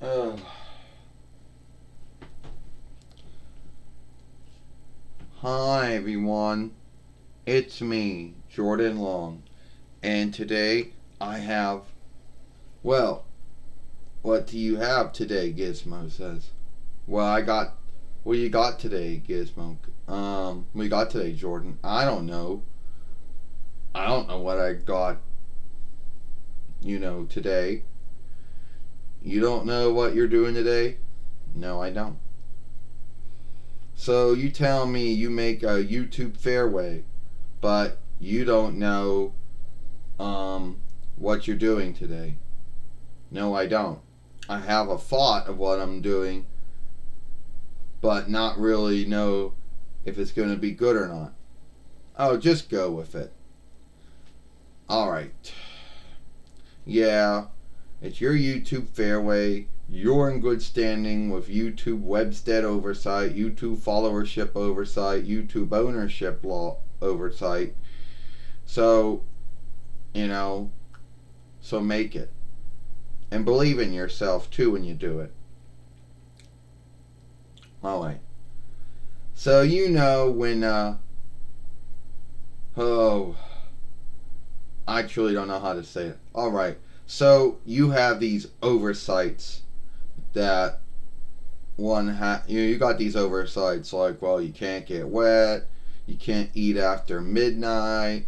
Oh. Hi everyone, it's me, Jordan Long, and today I have, well, what do you have today, Gizmo says. Well, what you got today, Gizmo? What you got today, Jordan? I don't know. I don't know what I got, today. You don't know what you're doing today? No, I don't. So you tell me you make a YouTube fairway, but you don't know what you're doing today. No, I don't. I have a thought of what I'm doing, but not really know if it's going to be good or not. Oh, just go with it. Alright. Yeah, it's your YouTube fairway. You're in good standing with YouTube Webstead oversight, YouTube followership oversight, YouTube ownership law oversight. So, you know, so make it. And believe in yourself too when you do it. Alright. So when oh, I truly don't know how to say it. Alright. So you have these oversights that you got these oversights like, well, you can't get wet, you can't eat after midnight,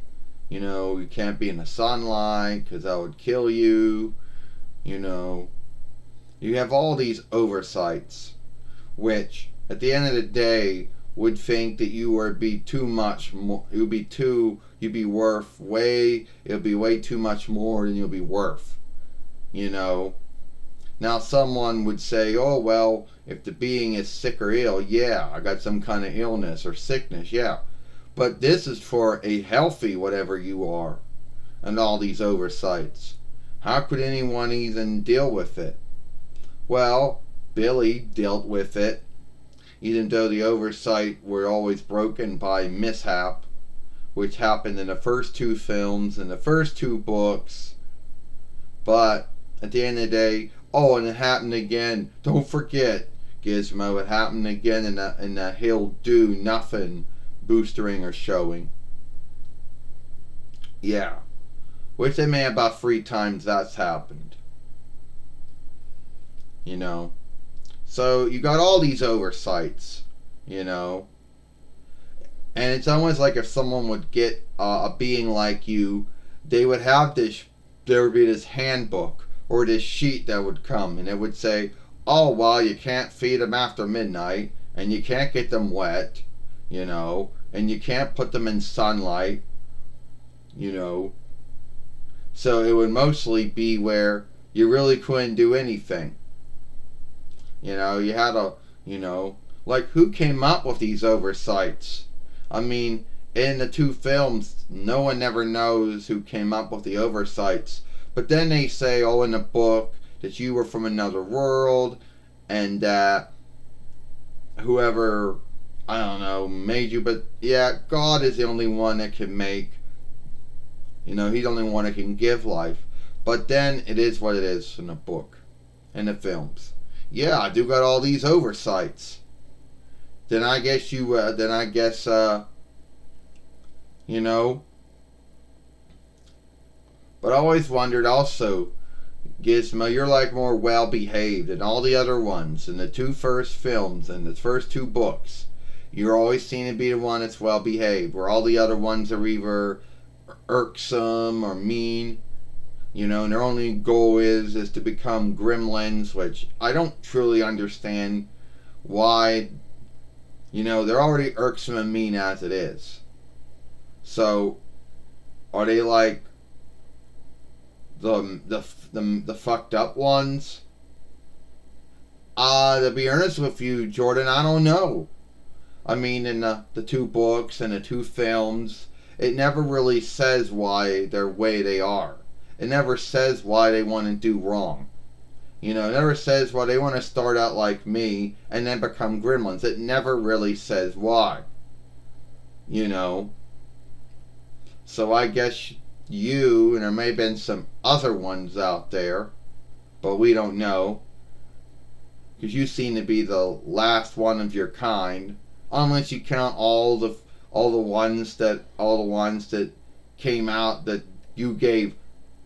you can't be in the sunlight because that would kill you. You have all these oversights, which at the end of the day would think that you would be too much more. You'd be worth way. It'll be way too much more than you'll be worth. Now someone would say, oh well, if the being is sick or ill, yeah, I got some kind of illness or sickness, yeah. But this is for a healthy whatever you are, and all these oversights. How could anyone even deal with it? Well, Billy dealt with it, even though the oversight were always broken by mishap, which happened in the first two films and the first two books. But at the end of the day, oh, and it happened again. Don't forget, Gizmo, it happened again in the He'll Do Nothing boostering or showing. Yeah. Which they made about 3 times that's happened. So you got all these oversights, and it's almost like if someone would get a being like you, they would have this, there would be this handbook or this sheet that would come, and it would say, oh, well, you can't feed them after midnight, and you can't get them wet, and you can't put them in sunlight, so it would mostly be where you really couldn't do anything. You had like who came up with these oversights? I mean, in the two films, no one ever knows who came up with the oversights. But then they say, oh, in the book, that you were from another world, and that whoever, I don't know, made you. But yeah, God is the only one that can make, He's the only one that can give life. But then it is what it is in the book, in the films. Yeah, I do got all these oversights. Then I guess you know. But I always wondered also, Gizmo, you're like more well behaved than all the other ones in the two first films and the first two books. You're always seen to be the one that's well behaved, where all the other ones are either irksome or mean. And their only goal is to become gremlins, which I don't truly understand why. They're already irksome and mean as it is. So, are they like the fucked up ones? To be honest with you, Jordan, I don't know. I mean, in the two books and the two films, it never really says why they're way they are. It never says why they want to do wrong. It never says why they want to start out like me and then become gremlins. It never really says why. So I guess you, and there may have been some other ones out there, but we don't know, because you seem to be the last one of your kind, unless you count all the ones that came out that you gave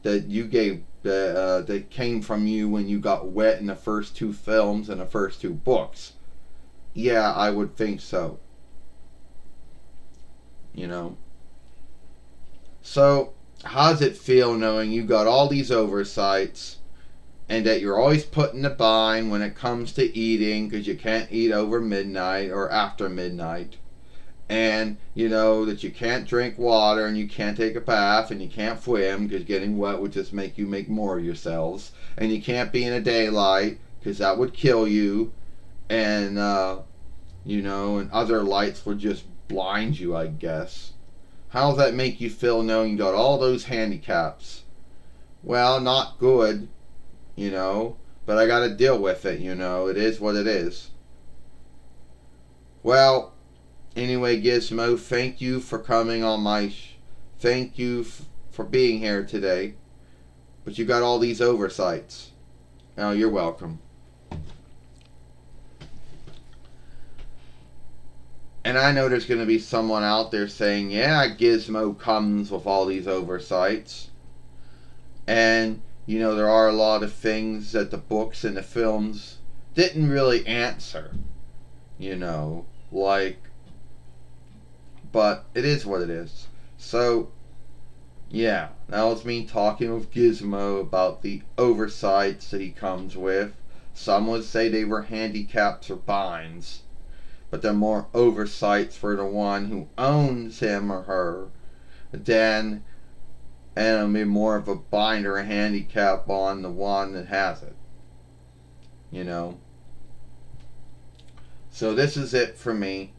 that came from you when you got wet in the first two films and the first two books. Yeah, I would think so. You know. So, how does it feel knowing you got all these oversights and that you're always put in a bind when it comes to eating because you can't eat over midnight or after midnight? And you know that you can't drink water and you can't take a bath and you can't swim because getting wet would just make you make more of yourselves, and you can't be in a daylight because that would kill you, and you know, and other lights would just blind you, I guess. How does that make you feel knowing you got all those handicaps? Well, not good, you know, but I gotta deal with it, you know. It is what it is. Well, anyway, Gizmo, thank you for coming on thank you for being here today. But you got all these oversights. Oh, you're welcome. And I know there's going to be someone out there saying, yeah, Gizmo comes with all these oversights. And, you know, there are a lot of things that the books and the films didn't really answer. You know, like, but it is what it is. So, yeah, that was me talking with Gizmo about the oversights that he comes with. Some would say they were handicaps or binds, but they're more oversights for the one who owns him or her than, and it'll be more of a bind or a handicap on the one that has it. You know? So this is it for me.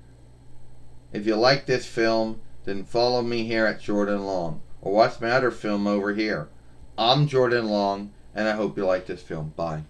If you like this film, then follow me here at Jordan Long, or watch my other film over here. I'm Jordan Long, and I hope you like this film. Bye.